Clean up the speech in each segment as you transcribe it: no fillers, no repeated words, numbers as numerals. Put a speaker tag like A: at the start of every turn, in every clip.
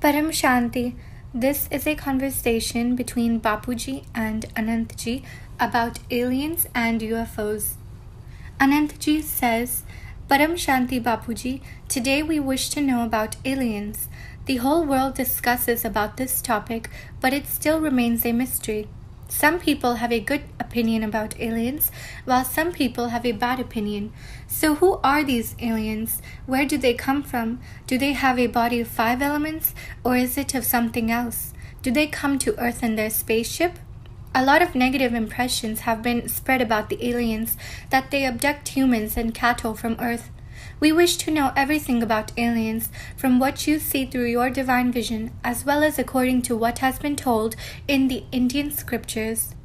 A: Param Shanti. This is a conversation between Bapuji and Anantji about aliens and UFOs. Anantji says, Param Shanti Bapuji, today we wish to know about aliens. The whole world discusses about this topic, but it still remains a mystery. Some people have a good opinion about aliens, while some people have a bad opinion. So who are these aliens? Where do they come from? Do they have a body of 5 elements, or is it of something else? Do they come to Earth in their spaceship? A lot of negative impressions have been spread about the aliens, that they abduct humans and cattle from Earth. We wish to know everything about aliens, from what you see through your divine vision, as well as according to what has been told in the Indian scriptures.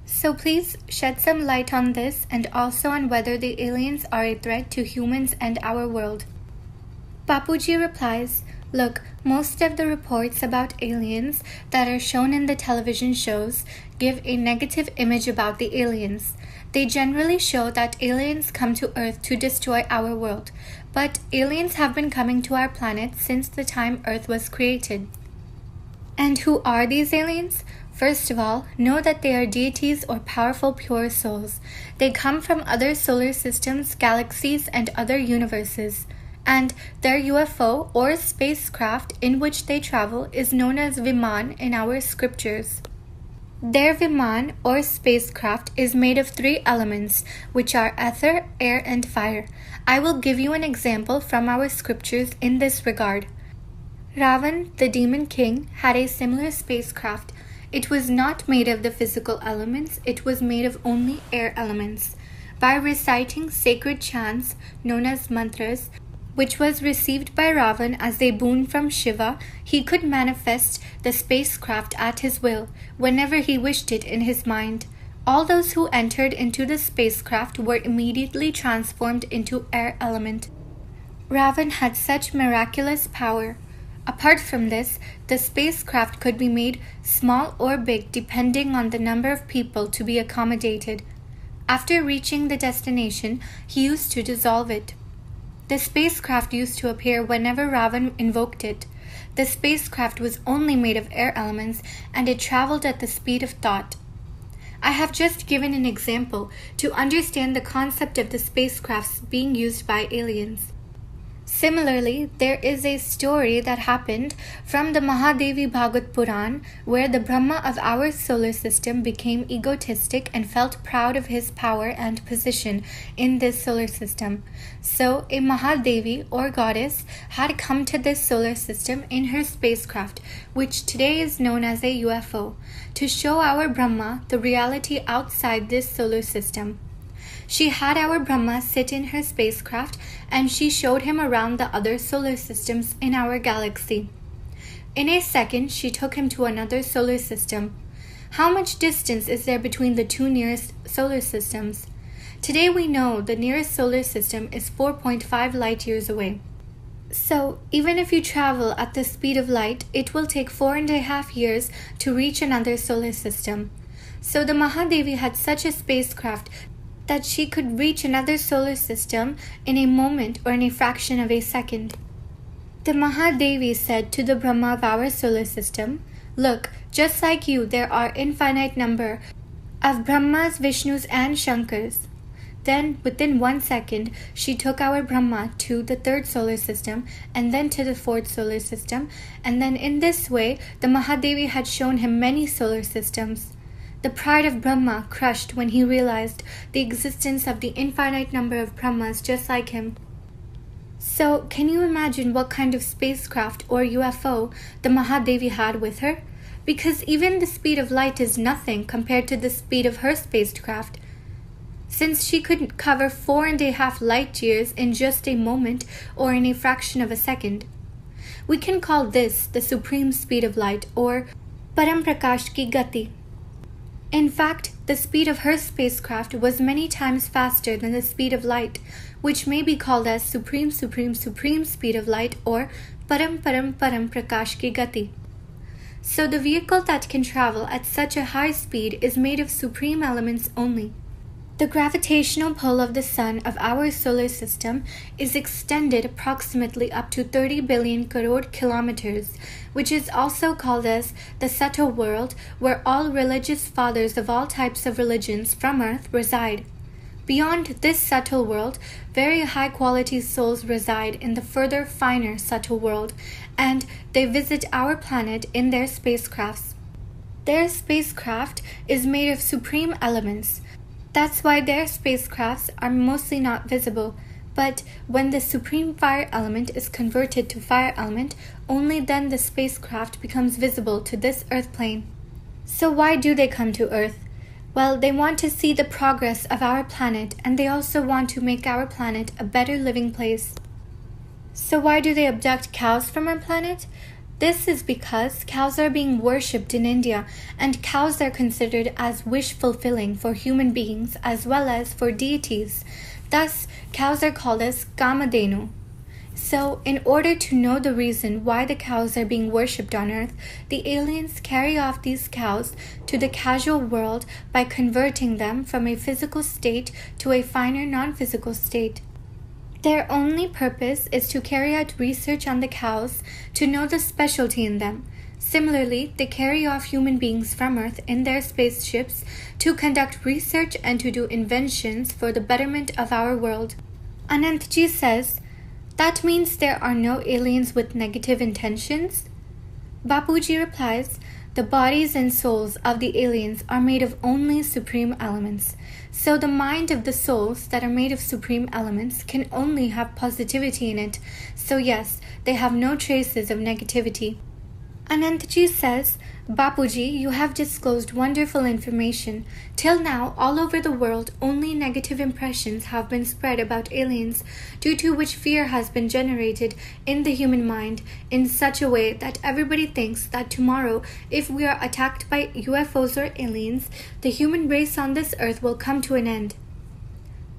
A: So please shed some light on this and also on whether the aliens are a threat to humans and our world. Bapuji replies, Look, most of the reports about aliens that are shown in the television shows give a negative image about the aliens. They generally show that aliens come to Earth to destroy our world, but aliens have been coming to our planet since the time Earth was created. And who are these aliens? First of all, know that they are deities or powerful pure souls. They come from other solar systems, galaxies, and other universes. And their UFO or spacecraft in which they travel is known as Viman in our scriptures. Their Viman or spacecraft is made of 3 elements, which are ether, air, and fire. I will give you an example from our scriptures in this regard. Ravan, the demon king, had a similar spacecraft. It was not made of the physical elements, it was made of only air elements. By reciting sacred chants known as mantras, which was received by Ravan as a boon from Shiva, he could manifest the spacecraft at his will, whenever he wished it in his mind. All those who entered into the spacecraft were immediately transformed into air element. Ravan had such miraculous power. Apart from this, the spacecraft could be made small or big depending on the number of people to be accommodated. After reaching the destination, he used to dissolve it. The spacecraft used to appear whenever Ravan invoked it. The spacecraft was only made of air elements, and it traveled at the speed of thought. I have just given an example to understand the concept of the spacecrafts being used by aliens. Similarly, there is a story that happened from the Mahadevi Bhagavad Puran where the Brahma of our solar system became egotistic and felt proud of his power and position in this solar system. So a Mahadevi or goddess had come to this solar system in her spacecraft, which today is known as a UFO, to show our Brahma the reality outside this solar system. She had our Brahma sit in her spacecraft and she showed him around the other solar systems in our galaxy. In a second, she took him to another solar system. How much distance is there between the 2 nearest solar systems? Today we know the nearest solar system is 4.5 light years away. So, even if you travel at the speed of light, it will take 4.5 years to reach another solar system. So the Mahadevi had such a spacecraft that she could reach another solar system in a moment or in a fraction of a second. The Mahadevi said to the Brahma of our solar system, Look, just like you, there are infinite number of Brahmas, Vishnus, and Shankars. Then, within 1 second, she took our Brahma to the 3rd solar system, and then to the 4th solar system, and then in this way, the Mahadevi had shown him many solar systems. The pride of Brahma crushed when he realized the existence of the infinite number of Brahmas just like him. So, can you imagine what kind of spacecraft or UFO the Mahadevi had with her? Because even the speed of light is nothing compared to the speed of her spacecraft. Since she could cover 4.5 light years in just a moment or in a fraction of a second. We can call this the supreme speed of light or Param Prakash ki Gati. In fact, the speed of her spacecraft was many times faster than the speed of light, which may be called as supreme speed of light or Param Prakash ki Gati. So the vehicle that can travel at such a high speed is made of supreme elements only. The gravitational pull of the sun of our solar system is extended approximately up to 30 billion crore kilometers, which is also called as the subtle world, where all religious fathers of all types of religions from Earth reside. Beyond this subtle world, very high-quality souls reside in the further finer subtle world, and they visit our planet in their spacecrafts. Their spacecraft is made of supreme elements. That's why their spacecrafts are mostly not visible, but when the supreme fire element is converted to fire element, only then the spacecraft becomes visible to this Earth plane. So why do they come to Earth? Well, they want to see the progress of our planet, and they also want to make our planet a better living place. So why do they abduct cows from our planet? This is because cows are being worshipped in India, and cows are considered as wish-fulfilling for human beings as well as for deities. Thus, cows are called as Kamadhenu. So, in order to know the reason why the cows are being worshipped on Earth, the aliens carry off these cows to the casual world by converting them from a physical state to a finer non-physical state. Their only purpose is to carry out research on the cows to know the specialty in them. Similarly, they carry off human beings from Earth in their spaceships to conduct research and to do inventions for the betterment of our world. Anantji says, that means there are no aliens with negative intentions? Bapuji replies, the bodies and souls of the aliens are made of only supreme elements. So the mind of the souls that are made of supreme elements can only have positivity in it. So yes, they have no traces of negativity. Anantji says, Bapuji, you have disclosed wonderful information. Till now, all over the world, only negative impressions have been spread about aliens, due to which fear has been generated in the human mind in such a way that everybody thinks that tomorrow, if we are attacked by UFOs or aliens, the human race on this earth will come to an end.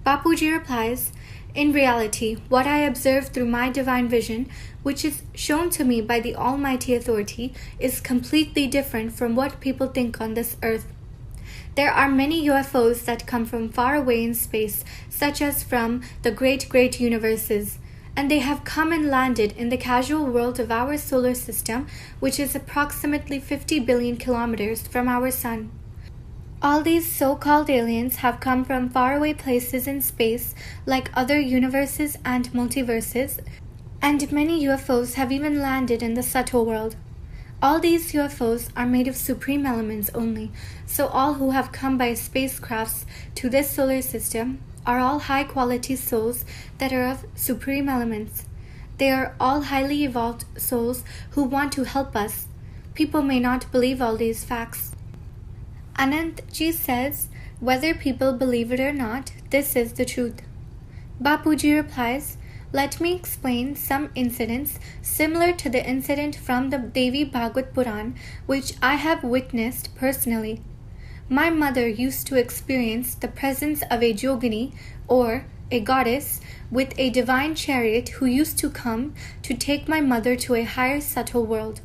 A: Bapuji replies, in reality, what I observe through my divine vision, which is shown to me by the Almighty Authority, is completely different from what people think on this earth. There are many UFOs that come from far away in space, such as from the great universes, and they have come and landed in the casual world of our solar system, which is approximately 50 billion kilometers from our sun. All these so-called aliens have come from faraway places in space, like other universes and multiverses, and many UFOs have even landed in the subtle world. All these UFOs are made of supreme elements only, so all who have come by spacecrafts to this solar system are all high-quality souls that are of supreme elements. They are all highly evolved souls who want to help us. People may not believe all these facts. Anantji says, whether people believe it or not, this is the truth. Bapuji replies, let me explain some incidents similar to the incident from the Devi Bhagavad Puran, which I have witnessed personally. My mother used to experience the presence of a yogini, or a goddess, with a divine chariot who used to come to take my mother to a higher subtle world.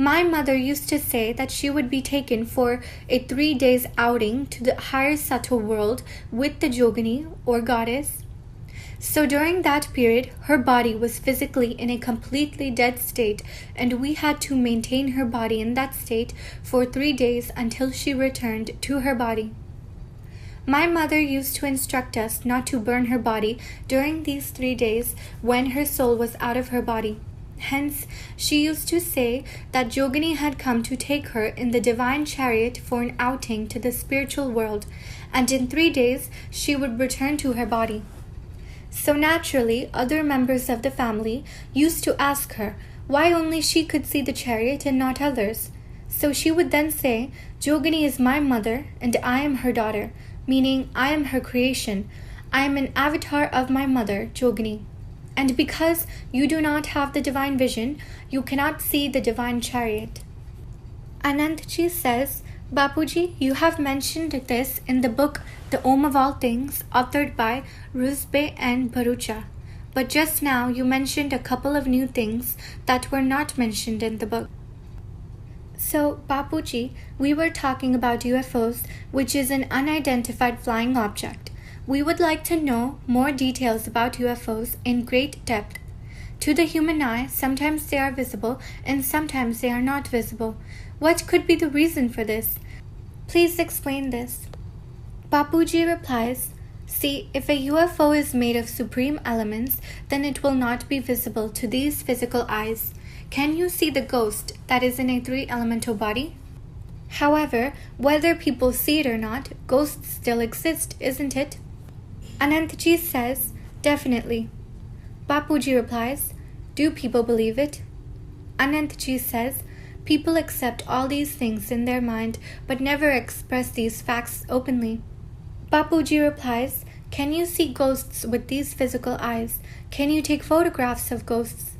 A: My mother used to say that she would be taken for a 3 days outing to the higher subtle world with the yogini or goddess. So during that period, her body was physically in a completely dead state, and we had to maintain her body in that state for 3 days until she returned to her body. My mother used to instruct us not to burn her body during these 3 days when her soul was out of her body. Hence, she used to say that Yogini had come to take her in the divine chariot for an outing to the spiritual world, and in 3 days she would return to her body. So naturally, other members of the family used to ask her why only she could see the chariot and not others. So she would then say, Yogini is my mother and I am her daughter, meaning I am her creation. I am an avatar of my mother, Yogini. And because you do not have the divine vision, you cannot see the divine chariot. Anantji says, Bapuji, you have mentioned this in the book The Om of All Things, authored by Rusbe and Bharucha. But just now you mentioned a couple of new things that were not mentioned in the book. So, Bapuji, we were talking about UFOs, which is an unidentified flying object. We would like to know more details about UFOs in great depth. To the human eye, sometimes they are visible and sometimes they are not visible. What could be the reason for this? Please explain this. Bapuji replies, see, if a UFO is made of supreme elements, then it will not be visible to these physical eyes. Can you see the ghost that is in a three-elemental body? However, whether people see it or not, ghosts still exist, isn't it? Anantji says, definitely. Bapuji replies, do people believe it? Anantji says, people accept all these things in their mind but never express these facts openly. Bapuji replies, can you see ghosts with these physical eyes? Can you take photographs of ghosts?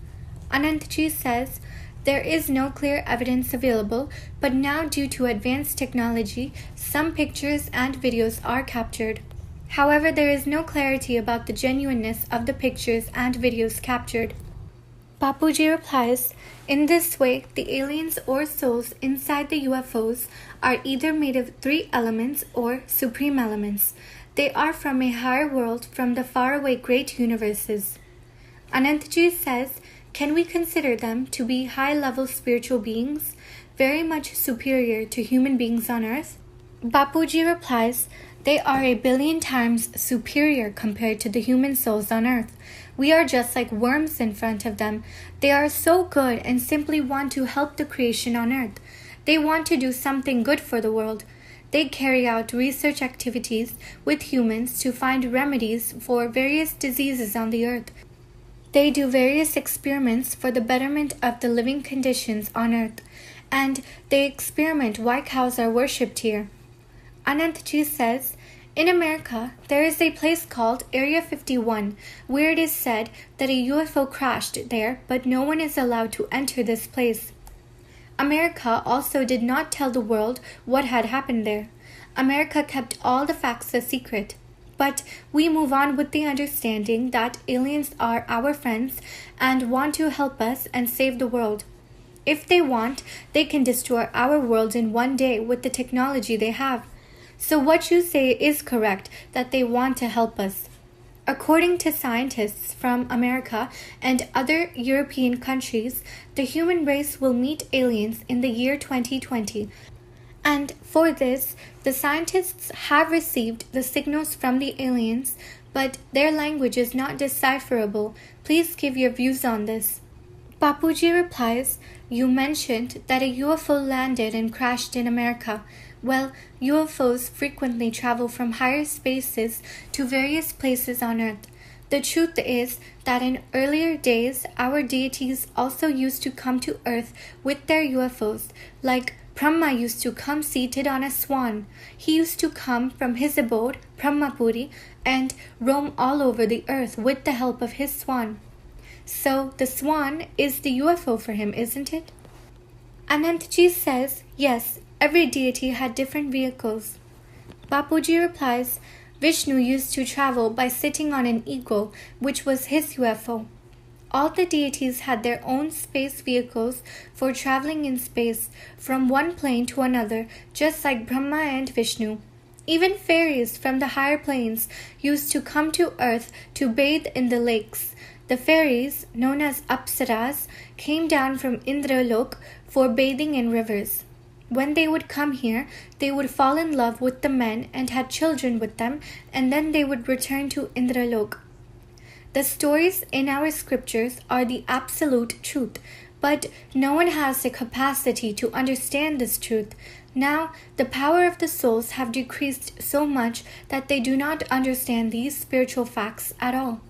A: Anantji says, there is no clear evidence available, but now due to advanced technology, some pictures and videos are captured. However, there is no clarity about the genuineness of the pictures and videos captured. Bapuji replies, in this way, the aliens or souls inside the UFOs are either made of three elements or supreme elements. They are from a higher world, from the faraway great universes. Anantji says, can we consider them to be high-level spiritual beings, very much superior to human beings on earth? Bapuji replies, they are 1 billion times superior compared to the human souls on earth. We are just like worms in front of them. They are so good and simply want to help the creation on earth. They want to do something good for the world. They carry out research activities with humans to find remedies for various diseases on the earth. They do various experiments for the betterment of the living conditions on earth, and they experiment why cows are worshipped here. Anantji says, in America, there is a place called Area 51, where it is said that a UFO crashed there, but no one is allowed to enter this place. America also did not tell the world what had happened there. America kept all the facts a secret. But we move on with the understanding that aliens are our friends and want to help us and save the world. If they want, they can destroy our world in one day with the technology they have. So what you say is correct, that they want to help us. According to scientists from America and other European countries, the human race will meet aliens in the year 2020. And for this, the scientists have received the signals from the aliens, but their language is not decipherable. Please give your views on this. Bapuji replies, you mentioned that a UFO landed and crashed in America. Well, UFOs frequently travel from higher spaces to various places on Earth. The truth is that in earlier days, our deities also used to come to Earth with their UFOs, like Brahma used to come seated on a swan. He used to come from his abode, Brahmapuri, and roam all over the earth with the help of his swan. So the swan is the UFO for him, isn't it? Anantji says, yes, every deity had different vehicles. Bapuji replies, Vishnu used to travel by sitting on an eagle, which was his UFO. All the deities had their own space vehicles for traveling in space from one plane to another, just like Brahma and Vishnu. Even fairies from the higher planes used to come to earth to bathe in the lakes. The fairies, known as Apsaras, came down from Indralok for bathing in rivers. When they would come here, they would fall in love with the men and had children with them, and then they would return to Indralok. The stories in our scriptures are the absolute truth, but no one has the capacity to understand this truth. Now, the power of the souls have decreased so much that they do not understand these spiritual facts at all.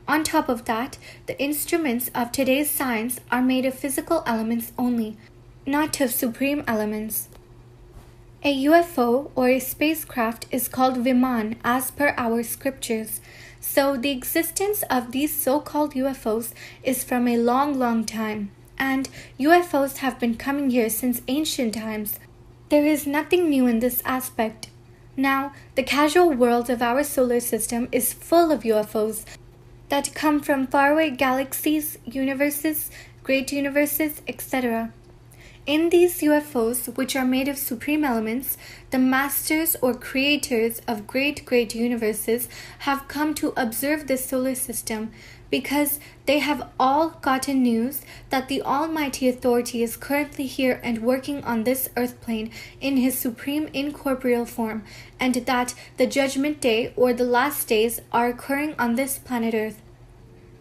A: On top of that, the instruments of today's science are made of physical elements only, not of supreme elements. A UFO or a spacecraft is called Viman as per our scriptures. So the existence of these so-called UFOs is from a long, long time. And UFOs have been coming here since ancient times. There is nothing new in this aspect. Now, the casual world of our solar system is full of UFOs that come from faraway galaxies, universes, great universes, etc. In these UFOs, which are made of supreme elements, the masters or creators of great universes have come to observe this solar system because they have all gotten news that the Almighty Authority is currently here and working on this earth plane in his supreme incorporeal form, and that the Judgment Day or the last days are occurring on this planet Earth.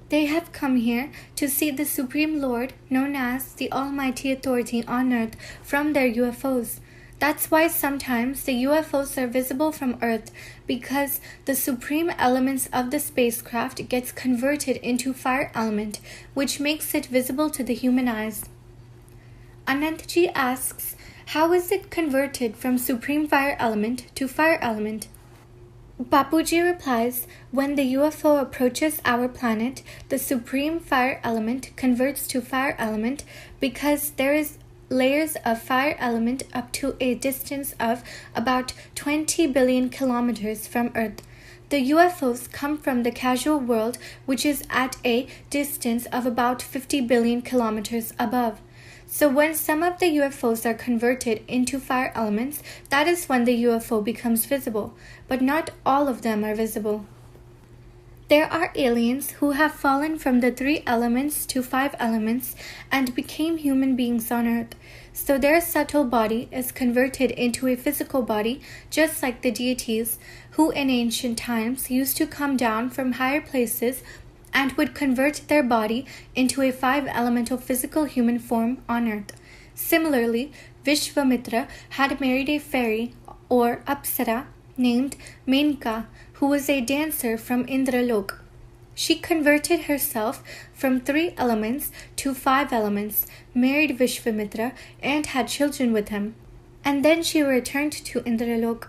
A: They have come here to see the Supreme Lord, known as the Almighty Authority on Earth, from their UFOs. That's why sometimes the UFOs are visible from Earth, because the supreme elements of the spacecraft gets converted into fire element, which makes it visible to the human eyes. Anantji asks, how is it converted from supreme fire element to fire element? Bapuji replies, when the UFO approaches our planet, the supreme fire element converts to fire element because there is layers of fire element up to a distance of about 20 billion kilometers from Earth. The UFOs come from the casual world, which is at a distance of about 50 billion kilometers above. So when some of the UFOs are converted into fire elements, that is when the UFO becomes visible, but not all of them are visible. There are aliens who have fallen from the 3 elements to 5 elements and became human beings on Earth. So their subtle body is converted into a physical body, just like the deities who in ancient times used to come down from higher places and would convert their body into a 5-elemental physical human form on Earth. Similarly, Vishwamitra had married a fairy or Apsara named Menka, who was a dancer from Indralok. She converted herself from 3 elements to 5 elements, married Vishwamitra, and had children with him. And then she returned to Indralok.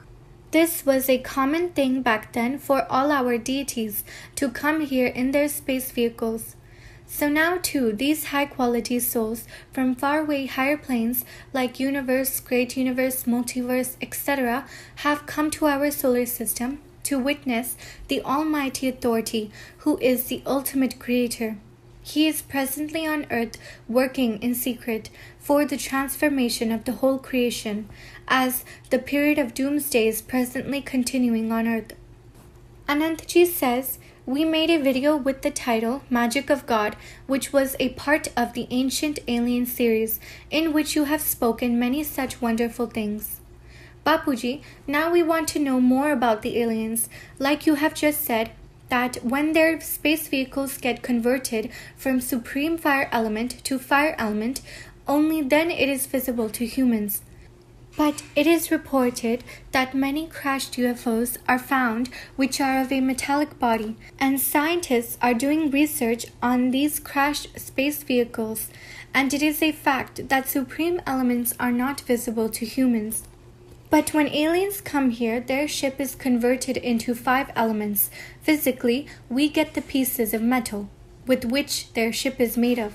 A: This was a common thing back then for all our deities to come here in their space vehicles. So now too, these high-quality souls from faraway higher planes like universe, great universe, multiverse, etc. have come to our solar system to witness the Almighty Authority, who is the ultimate creator. He is presently on Earth working in secret for the transformation of the whole creation, as the period of doomsday is presently continuing on Earth. Anantji says, we made a video with the title Magic of God, which was a part of the Ancient Alien series, in which you have spoken many such wonderful things. Bapuji, now we want to know more about the aliens. Like you have just said, that when their space vehicles get converted from supreme fire element to fire element, only then it is visible to humans. But it is reported that many crashed UFOs are found which are of a metallic body, and scientists are doing research on these crashed space vehicles, and it is a fact that supreme elements are not visible to humans. But when aliens come here, their ship is converted into 5 elements. Physically, we get the pieces of metal with which their ship is made of.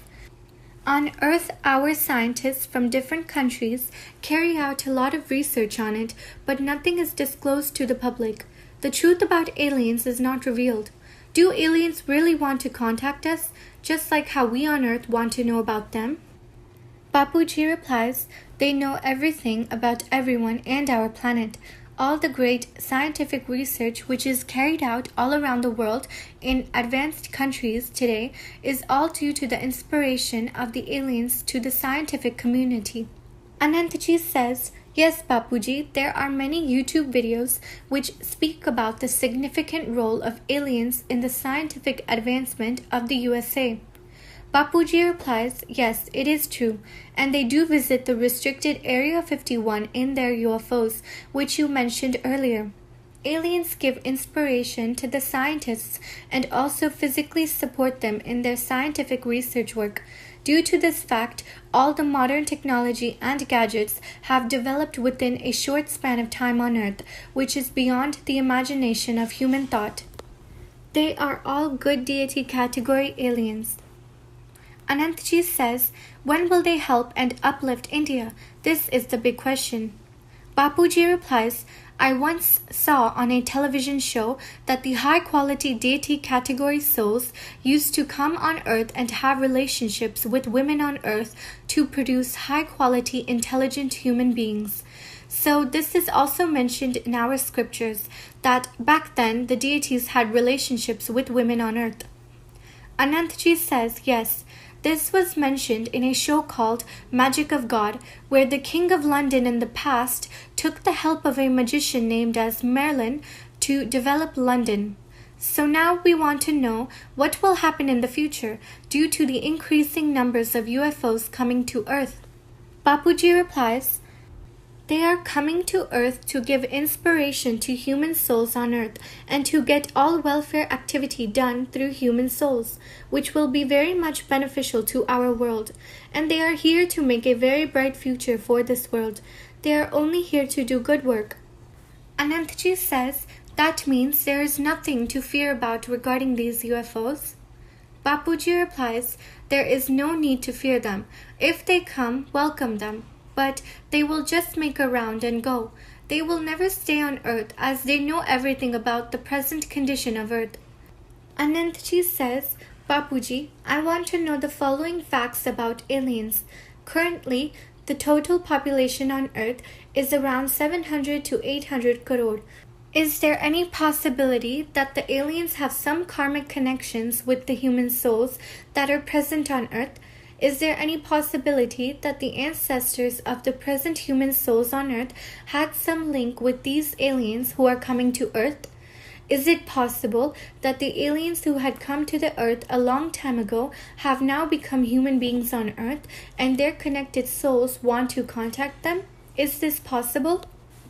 A: On Earth, our scientists from different countries carry out a lot of research on it, but nothing is disclosed to the public. The truth about aliens is not revealed. Do aliens really want to contact us, just like how we on Earth want to know about them? Bapuji replies, they know everything about everyone and our planet. All the great scientific research which is carried out all around the world in advanced countries today is all due to the inspiration of the aliens to the scientific community. Anantji says, yes, Bapuji, there are many YouTube videos which speak about the significant role of aliens in the scientific advancement of the USA. Bapuji replies, yes, it is true, and they do visit the restricted Area 51 in their UFOs, which you mentioned earlier. Aliens give inspiration to the scientists and also physically support them in their scientific research work. Due to this fact, all the modern technology and gadgets have developed within a short span of time on Earth, which is beyond the imagination of human thought. They are all good deity category aliens. Anantji says, when will they help and uplift India? This is the big question. Bapuji replies, I once saw on a television show that the high-quality deity category souls used to come on earth and have relationships with women on earth to produce high-quality intelligent human beings. So this is also mentioned in our scriptures, that back then the deities had relationships with women on earth. Anantji says, yes, this was mentioned in a show called Magic of God, where the King of London in the past took the help of a magician named as Merlin to develop London. So now we want to know what will happen in the future due to the increasing numbers of UFOs coming to Earth. Bapuji replies, they are coming to Earth to give inspiration to human souls on Earth and to get all welfare activity done through human souls, which will be very much beneficial to our world. And they are here to make a very bright future for this world. They are only here to do good work. Anantji says, that means there is nothing to fear about regarding these UFOs. Bapuji replies, there is no need to fear them. If they come, welcome them. But they will just make a round and go. They will never stay on Earth as they know everything about the present condition of Earth. Anantji says, Bapuji, I want to know the following facts about aliens. Currently, the total population on Earth is around 700 to 800 crore. Is there any possibility that the aliens have some karmic connections with the human souls that are present on Earth? Is there any possibility that the ancestors of the present human souls on Earth had some link with these aliens who are coming to Earth? Is it possible that the aliens who had come to the Earth a long time ago have now become human beings on Earth and their connected souls want to contact them? Is this possible?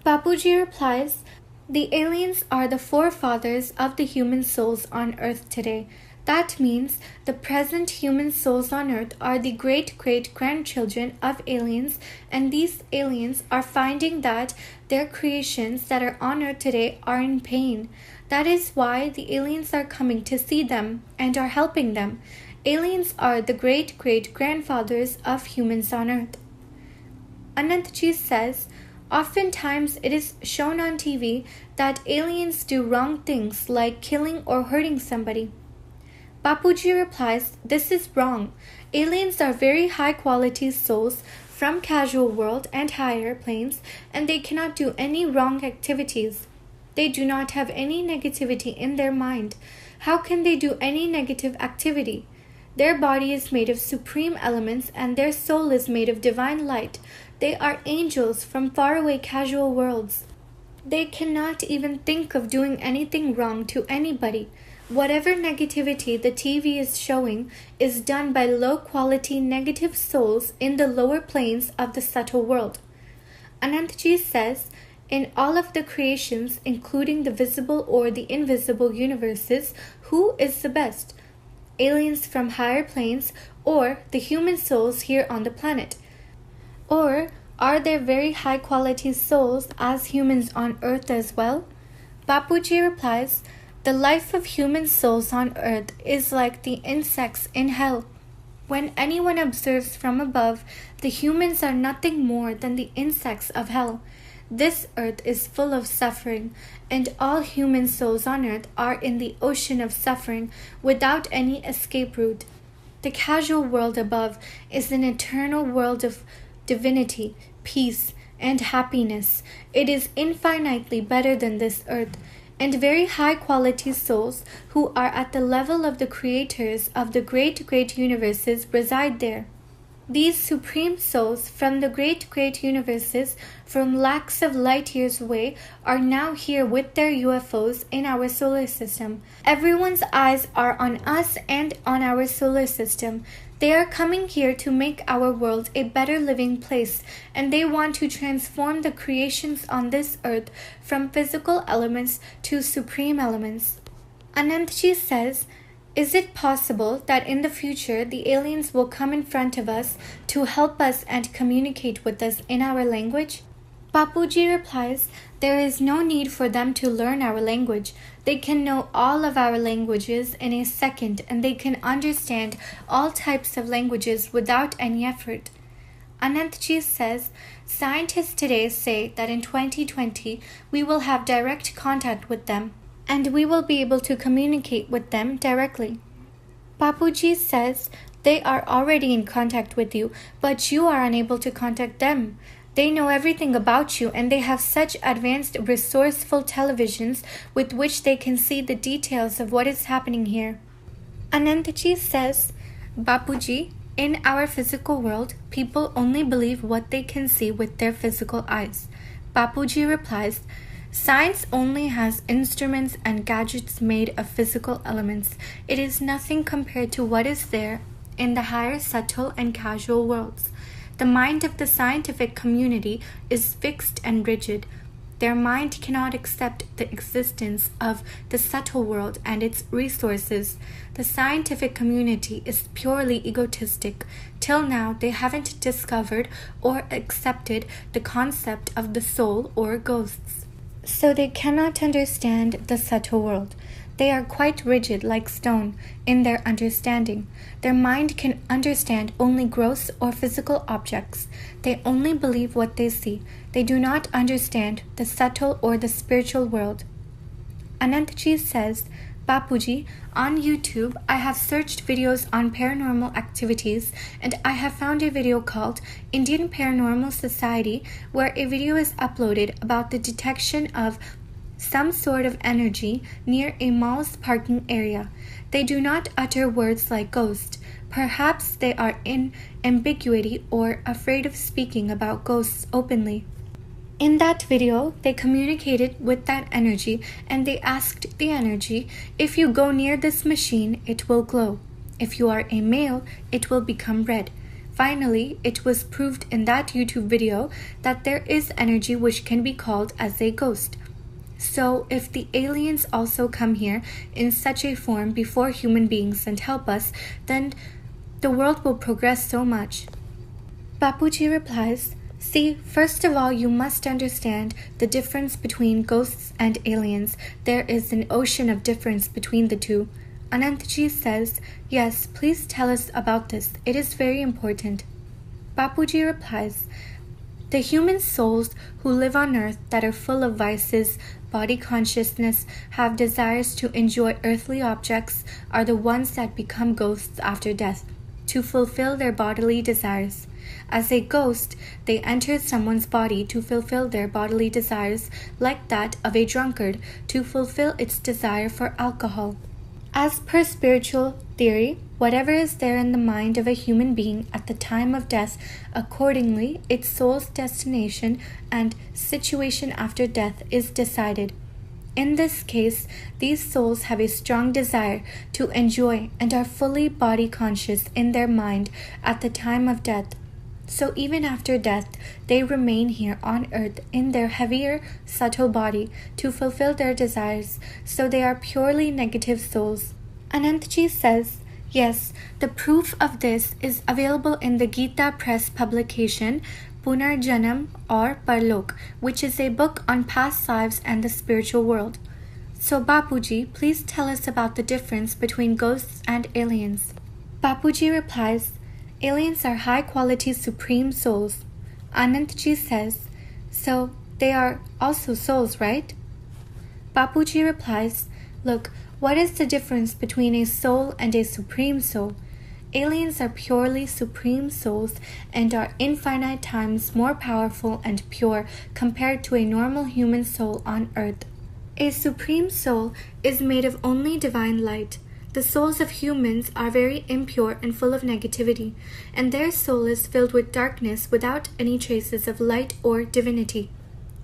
A: Bapuji replies, the aliens are the forefathers of the human souls on Earth today. That means the present human souls on Earth are the great-great-grandchildren of aliens, and these aliens are finding that their creations that are on Earth today are in pain. That is why the aliens are coming to see them and are helping them. Aliens are the great-great-grandfathers of humans on Earth. Anantji says, oftentimes it is shown on TV that aliens do wrong things like killing or hurting somebody. Bapuji replies, this is wrong. Aliens are very high-quality souls from casual world and higher planes, and they cannot do any wrong activities. They do not have any negativity in their mind. How can they do any negative activity? Their body is made of supreme elements, and their soul is made of divine light. They are angels from faraway casual worlds. They cannot even think of doing anything wrong to anybody. Whatever negativity the TV is showing is done by low-quality negative souls in the lower planes of the subtle world. Anantji says, in all of the creations, including the visible or the invisible universes, who is the best? Aliens from higher planes or the human souls here on the planet? Or are there very high-quality souls as humans on Earth as well? Bapuji replies, the life of human souls on Earth is like the insects in hell. When anyone observes from above, the humans are nothing more than the insects of hell. This Earth is full of suffering, and all human souls on Earth are in the ocean of suffering without any escape route. The casual world above is an eternal world of divinity, peace, and happiness. It is infinitely better than this Earth. And very high-quality souls who are at the level of the creators of the great universes reside there. These supreme souls from the great universes from lakhs of light years away are now here with their UFOs in our solar system. Everyone's eyes are on us and on our solar system. They are coming here to make our world a better living place, and they want to transform the creations on this earth from physical elements to supreme elements. Anantji says, is it possible that in the future the aliens will come in front of us to help us and communicate with us in our language? Bapuji replies, there is no need for them to learn our language. They can know all of our languages in a second, and they can understand all types of languages without any effort. Anantji says, scientists today say that in 2020 we will have direct contact with them and we will be able to communicate with them directly. Bapuji says they are already in contact with you, but you are unable to contact them. They know everything about you and they have such advanced, resourceful televisions with which they can see the details of what is happening here. Anantji says, Bapuji, in our physical world, people only believe what they can see with their physical eyes. Bapuji replies, science only has instruments and gadgets made of physical elements. It is nothing compared to what is there in the higher, subtle, and casual worlds. The mind of the scientific community is fixed and rigid. Their mind cannot accept the existence of the subtle world and its resources. The scientific community is purely egotistic. Till now, they haven't discovered or accepted the concept of the soul or ghosts. So they cannot understand the subtle world. They are quite rigid like stone in their understanding. Their mind can understand only gross or physical objects. They only believe what they see. They do not understand the subtle or the spiritual world. Anantji says, Bapuji, on YouTube, I have searched videos on paranormal activities and I have found a video called Indian Paranormal Society where a video is uploaded about the detection of some sort of energy near a mall's parking area. They do not utter words like ghost. Perhaps they are in ambiguity or afraid of speaking about ghosts openly. In that video, they communicated with that energy and they asked the energy, if you go near this machine, it will glow. If you are a male, it will become red. Finally, it was proved in that YouTube video that there is energy which can be called as a ghost. So, if the aliens also come here in such a form before human beings and help us, then the world will progress so much. Bapuji replies, see, first of all, you must understand the difference between ghosts and aliens. There is an ocean of difference between the two. Anantji says, yes, please tell us about this. It is very important. Bapuji replies, the human souls who live on earth that are full of vices, body consciousness, have desires to enjoy earthly objects, are the ones that become ghosts after death, to fulfill their bodily desires. As a ghost, they enter someone's body to fulfill their bodily desires, like that of a drunkard to fulfill its desire for alcohol. As per spiritual theory, whatever is there in the mind of a human being at the time of death, accordingly, its soul's destination and situation after death is decided. In this case, these souls have a strong desire to enjoy and are fully body conscious in their mind at the time of death. So even after death, they remain here on earth in their heavier, subtle body to fulfill their desires, so they are purely negative souls. Anantji says, yes, the proof of this is available in the Gita Press publication, Punarjanam or Parlok, which is a book on past lives and the spiritual world. So Bapuji, please tell us about the difference between ghosts and aliens. Bapuji replies, aliens are high-quality supreme souls. Anantji says, so they are also souls, right? Bapuji replies, look, what is the difference between a soul and a supreme soul? Aliens are purely supreme souls and are infinite times more powerful and pure compared to a normal human soul on earth. A supreme soul is made of only divine light. The souls of humans are very impure and full of negativity, and their soul is filled with darkness without any traces of light or divinity.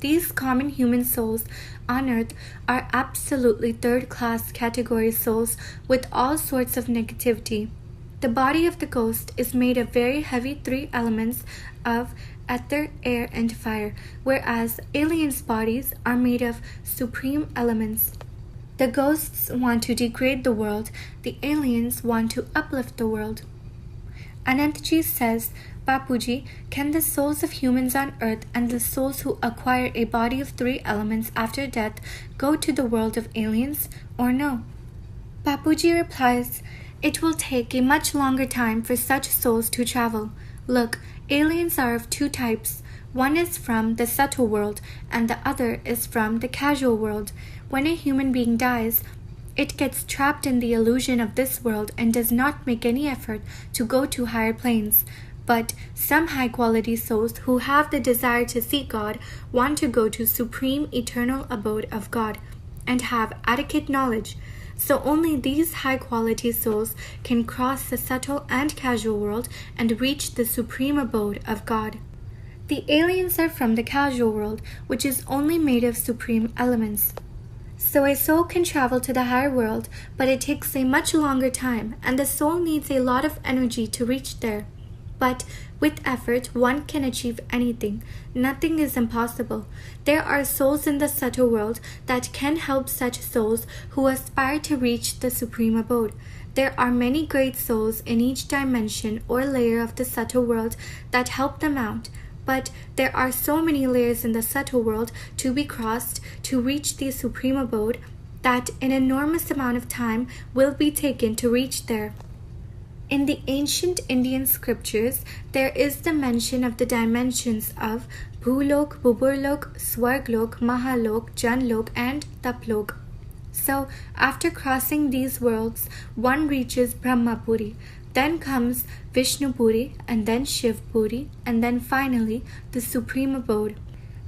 A: These common human souls on earth are absolutely third-class category souls with all sorts of negativity. The body of the ghost is made of very heavy three elements of ether, air, and fire, whereas aliens' bodies are made of supreme elements. The ghosts want to degrade the world, the aliens want to uplift the world. Anantji says, Bapuji, can the souls of humans on earth and the souls who acquire a body of three elements after death go to the world of aliens or no? Bapuji replies, it will take a much longer time for such souls to travel. Look, Aliens are of two types. One is from the subtle world, and the other is from the casual world. When a human being dies, it gets trapped in the illusion of this world and does not make any effort to go to higher planes. But some high-quality souls who have the desire to see God want to go to supreme eternal abode of God and have adequate knowledge. So only these high-quality souls can cross the subtle and casual world and reach the supreme abode of God. The aliens are from the casual world, which is only made of supreme elements. So a soul can travel to the higher world, but it takes a much longer time, and the soul needs a lot of energy to reach there. But with effort, one can achieve anything. Nothing is impossible. There are souls in the subtle world that can help such souls who aspire to reach the supreme abode. There are many great souls in each dimension or layer of the subtle world that help them out. But there are so many layers in the subtle world to be crossed to reach the supreme abode that an enormous amount of time will be taken to reach there. In the ancient Indian scriptures, there is the mention of the dimensions of Bhulok, Buburlok, Swarglok, Mahalok, Janlok, and Taplok. So, after crossing these worlds, one reaches Brahmapuri. Then comes Vishnupuri, and then Shivpuri, and then finally the supreme abode.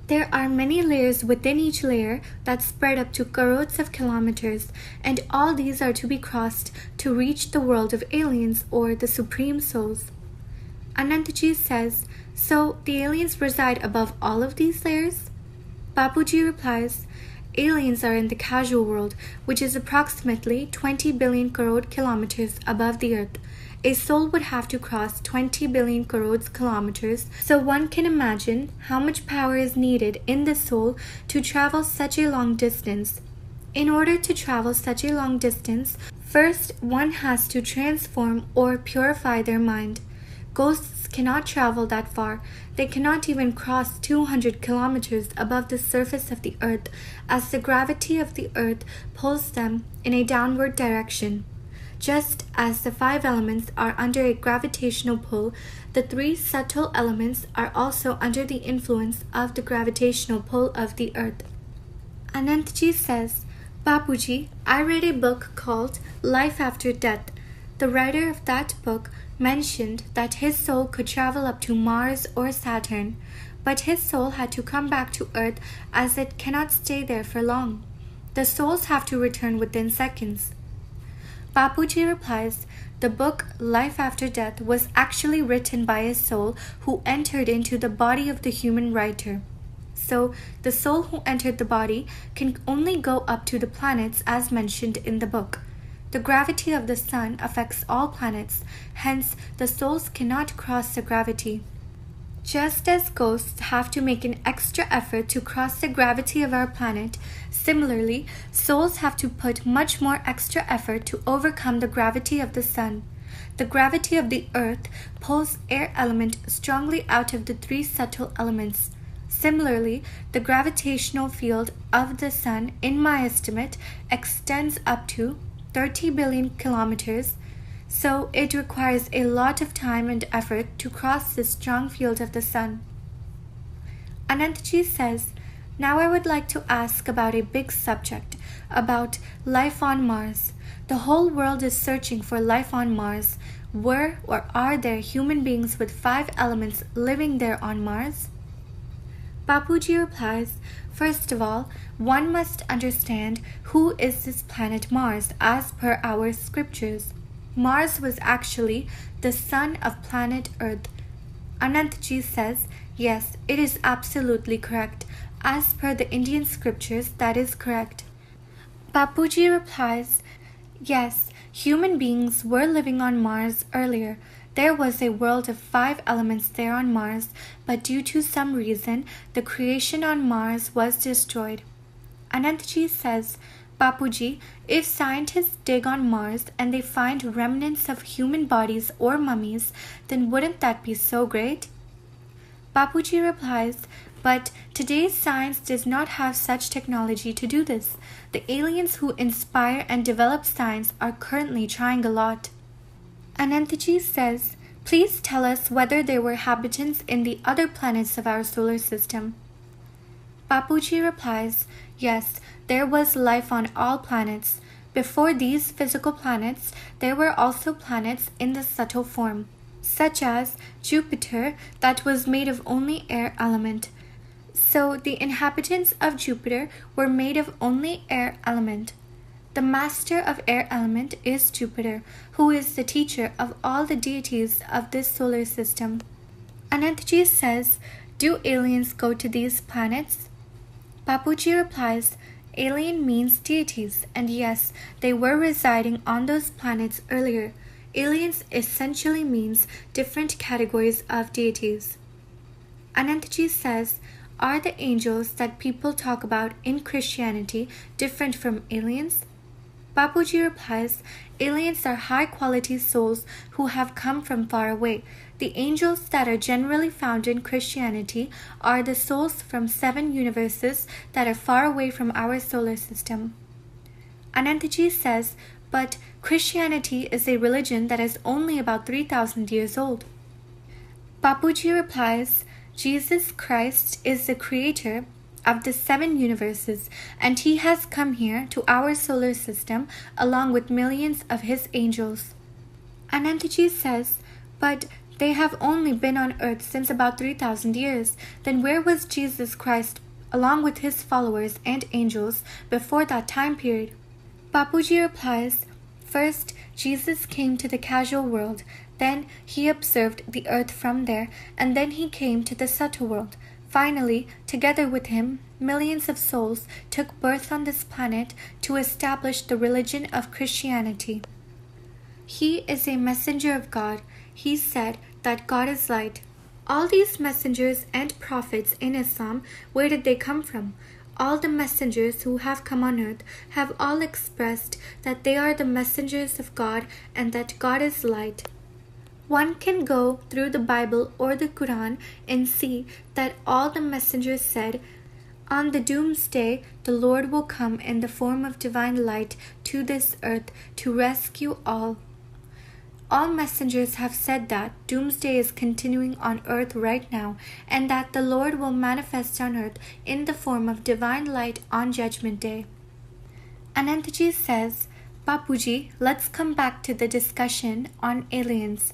A: There are many layers within each layer that spread up to crores of kilometers, and all these are to be crossed to reach the world of aliens or the supreme souls. Anantji says, so the aliens reside above all of these layers? Bapuji replies, aliens are in the casual world, which is approximately 20 billion crore kilometers above the earth. A soul would have to cross 20 billion crore kilometers, so one can imagine how much power is needed in the soul to travel such a long distance. In order to travel such a long distance, first one has to transform or purify their mind. Ghosts cannot travel that far. They cannot even cross 200 kilometers above the surface of the earth, as the gravity of the earth pulls them in a downward direction. Just as the 5 elements are under a gravitational pull, the 3 subtle elements are also under the influence of the gravitational pull of the earth. Anantji says, Bapuji, I read a book called Life After Death. The writer of that book mentioned that his soul could travel up to Mars or Saturn, but his soul had to come back to Earth as it cannot stay there for long. The souls have to return within seconds. Bapuji replies, the book Life After Death was actually written by a soul who entered into the body of the human writer. So, the soul who entered the body can only go up to the planets as mentioned in the book. The gravity of the sun affects all planets, hence the souls cannot cross the gravity. Just as ghosts have to make an extra effort to cross the gravity of our planet, similarly, souls have to put much more extra effort to overcome the gravity of the sun. The gravity of the earth pulls air element strongly out of the 3 subtle elements. Similarly, the gravitational field of the sun, in my estimate, extends up to 30 billion kilometers, so it requires a lot of time and effort to cross this strong field of the sun. Anantji says, now I would like to ask about a big subject, about life on Mars. The whole world is searching for life on Mars. Were or are there human beings with 5 elements living there on Mars? Bapuji replies, first of all, one must understand who is this planet Mars as per our scriptures. Mars was actually the son of planet Earth. Anantji says, yes, it is absolutely correct. As per the Indian scriptures, that is correct. Bapuji replies, yes, human beings were living on Mars earlier. There was a world of 5 elements there on Mars, but due to some reason, the creation on Mars was destroyed. Anantji says, Bapuji, if scientists dig on Mars and they find remnants of human bodies or mummies, then wouldn't that be so great? Bapuji replies, but today's science does not have such technology to do this. The aliens who inspire and develop science are currently trying a lot. Anantji says, Please tell us whether there were habitants in the other planets of our solar system. Bapuji replies, yes, there was life on all planets. Before these physical planets, there were also planets in the subtle form, such as Jupiter, that was made of only air element. So the inhabitants of Jupiter were made of only air element. The master of air element is Jupiter, who is the teacher of all the deities of this solar system. Anantji says, do aliens go to these planets? Bapuji replies, alien means deities, and yes, they were residing on those planets earlier. Aliens essentially means different categories of deities. Anantji says, are the angels that people talk about in Christianity different from aliens? Bapuji replies, aliens are high-quality souls who have come from far away. The angels that are generally found in Christianity are the souls from 7 universes that are far away from our solar system. Anantji says, but Christianity is a religion that is only about 3,000 years old. Bapuji replies, Jesus Christ is the creator of the 7 universes, and he has come here to our solar system along with millions of his angels. Anantji says, but they have only been on earth since about 3,000 years. Then where was Jesus Christ along with his followers and angels before that time period? Bapuji replies, first, Jesus came to the casual world, then he observed the earth from there, and then he came to the subtle world. Finally, together with him, millions of souls took birth on this planet to establish the religion of Christianity. He is a messenger of God. He said that God is light. All these messengers and prophets in Islam, where did they come from? All the messengers who have come on earth have all expressed that they are the messengers of God and that God is light. One can go through the Bible or the Quran and see that all the messengers said, on the doomsday, the Lord will come in the form of divine light to this earth to rescue all. All messengers have said that doomsday is continuing on earth right now, and that the Lord will manifest on earth in the form of divine light on Judgment Day. Anantji says, Bapuji, let's come back to the discussion on aliens.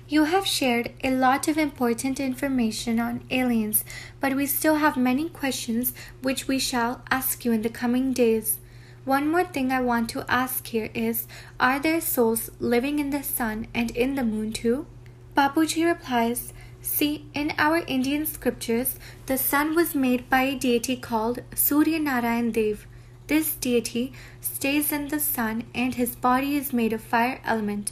A: You have shared a lot of important information on aliens, but we still have many questions which we shall ask you in the coming days. One more thing I want to ask here is, are there souls living in the sun and in the moon too? Bapuji replies, see, in our Indian scriptures, the sun was made by a deity called Surya Narayan Dev. This deity stays in the sun and his body is made of fire element.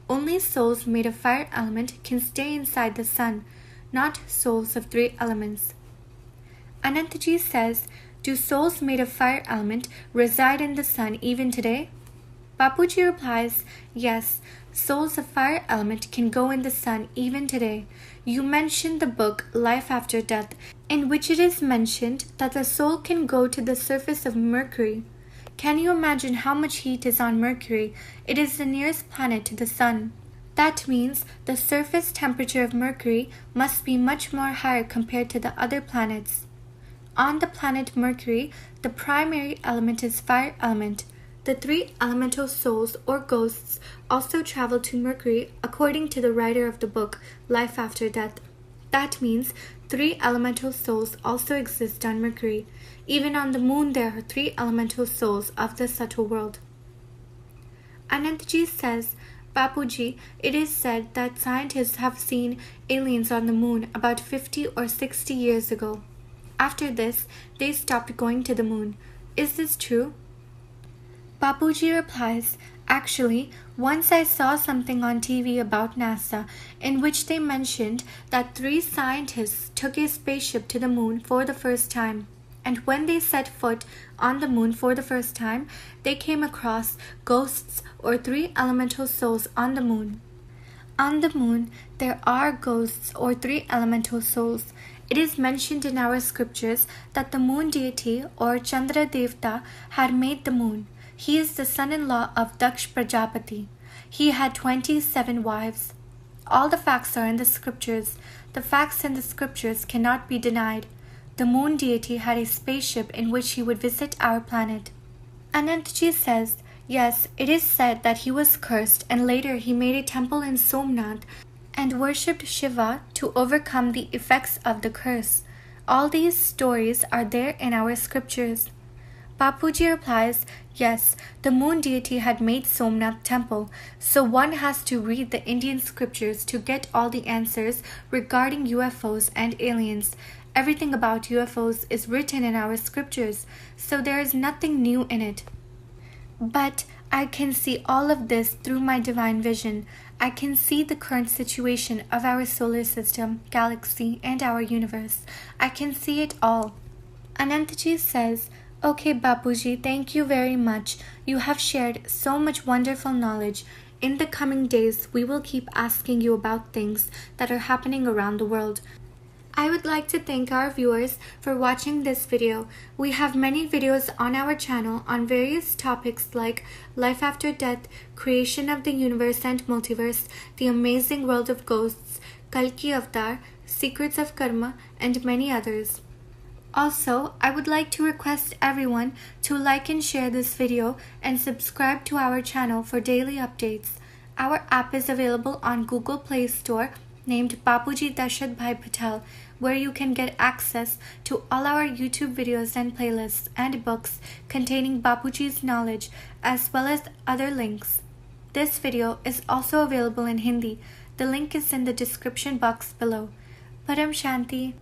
A: Only souls made of fire element can stay inside the sun, not souls of 3 elements. Anantji says, do souls made of fire element reside in the sun even today? Bapuji replies, yes, souls of fire element can go in the sun even today. You mentioned the book Life After Death, in which it is mentioned that the soul can go to the surface of Mercury. Can you imagine how much heat is on Mercury? It is the nearest planet to the sun. That means the surface temperature of Mercury must be much more higher compared to the other planets. On the planet Mercury, the primary element is fire element. The 3 elemental souls or ghosts also travel to Mercury according to the writer of the book Life After Death. That means 3 elemental souls also exist on Mercury. Even on the moon there are 3 elemental souls of the subtle world. Anantji says, Bapuji, it is said that scientists have seen aliens on the moon about 50 or 60 years ago. After this, they stopped going to the moon. Is this true? Bapuji replies, actually, once I saw something on TV about NASA in which they mentioned that 3 scientists took a spaceship to the moon for the first time. And when they set foot on the moon for the first time, they came across ghosts or 3 elemental souls on the moon. On the moon, there are ghosts or 3 elemental souls. It is mentioned in our scriptures that the moon deity or Chandra Devta had made the moon. He is the son-in-law of Daksh Prajapati. He had 27 wives. All the facts are in the scriptures. The facts in the scriptures cannot be denied. The moon deity had a spaceship in which he would visit our planet. Anantji says, yes, it is said that he was cursed and later he made a temple in Somnath and worshipped Shiva to overcome the effects of the curse. All these stories are there in our scriptures. Bapuji replies, yes, the moon deity had made Somnath temple, so one has to read the Indian scriptures to get all the answers regarding UFOs and aliens. Everything about UFOs is written in our scriptures, so there is nothing new in it. But I can see all of this through my divine vision. I can see the current situation of our solar system, galaxy, and our universe. I can see it all. Anantji says, okay, Bapuji, thank you very much. You have shared so much wonderful knowledge. In the coming days, we will keep asking you about things that are happening around the world. I would like to thank our viewers for watching this video. We have many videos on our channel on various topics like life after death, creation of the universe and multiverse, the amazing world of ghosts, Kalki Avatar, secrets of karma, and many others. Also, I would like to request everyone to like and share this video and subscribe to our channel for daily updates. Our app is available on Google Play Store named Bapuji Dashrath Bhai Patel, where you can get access to all our YouTube videos and playlists and books containing Bapuji's knowledge as well as other links. This video is also available in Hindi. The link is in the description box below. Param Shanti.